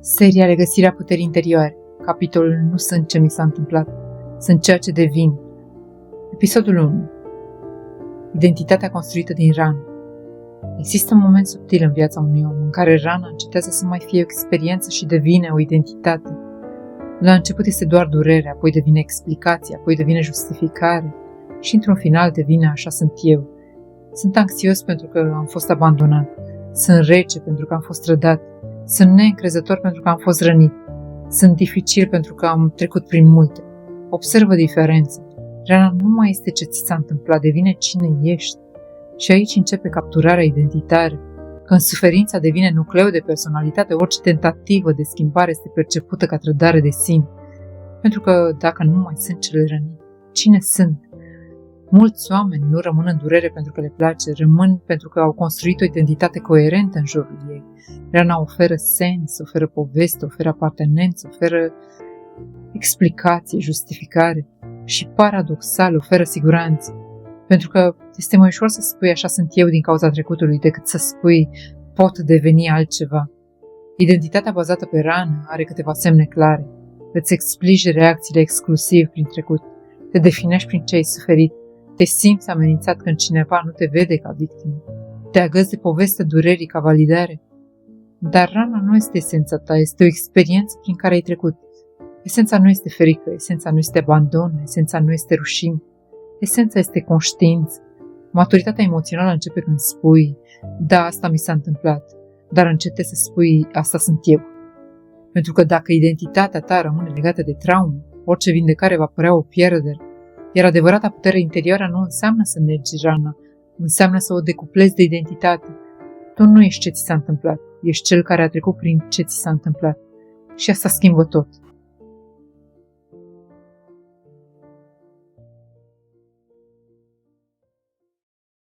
Seria Regăsirea puterii interioare. Capitolul Nu sunt ce mi s-a întâmplat, sunt ceea ce devin. Episodul 1. Identitatea construită din rană. Există un moment subtil în viața unui om în care rana încetează să mai fie o experiență și devine o identitate. La început este doar durere, apoi devine explicație, apoi devine justificare și într-un final devine așa sunt eu. Sunt anxios pentru că am fost abandonat. Sunt rece pentru că am fost trădat. Sunt neîncrezător pentru că am fost rănit. Sunt dificil pentru că am trecut prin multe. Observă diferența. Rana nu mai este ce ți s-a întâmplat, devine cine ești. Și aici începe capturarea identitară. Când suferința devine nucleu de personalitate, orice tentativă de schimbare este percepută ca trădare de sine. Pentru că dacă nu mai sunt cele rănite, cine sunt? Mulți oameni nu rămân în durere pentru că le place, rămân pentru că au construit o identitate coerentă în jurul ei. Rana oferă sens, oferă poveste, oferă apartenență, oferă explicație, justificare și, paradoxal, oferă siguranță. Pentru că este mai ușor să spui așa sunt eu din cauza trecutului decât să spui pot deveni altceva. Identitatea bazată pe rană are câteva semne clare. Îți explici reacțiile exclusiv prin trecut. Te definești prin ce ai suferit. Te simți amenințat când cineva nu te vede ca victimă. Te agăți de povestea durerii ca validare. Dar rana nu este esența ta, este o experiență prin care ai trecut. Esența nu este frică, esența nu este abandon, esența nu este rușine. Esența este conștiință. Maturitatea emoțională începe când spui, da, asta mi s-a întâmplat, dar încete să spui, asta sunt eu. Pentru că dacă identitatea ta rămâne legată de traumă, orice vindecare va părea o pierdere. Iar adevărata putere interioară nu înseamnă să negi rana, înseamnă să o decuplezi de identitate. Tu nu ești ce ți s-a întâmplat, ești cel care a trecut prin ce ți s-a întâmplat. Și asta schimbă tot.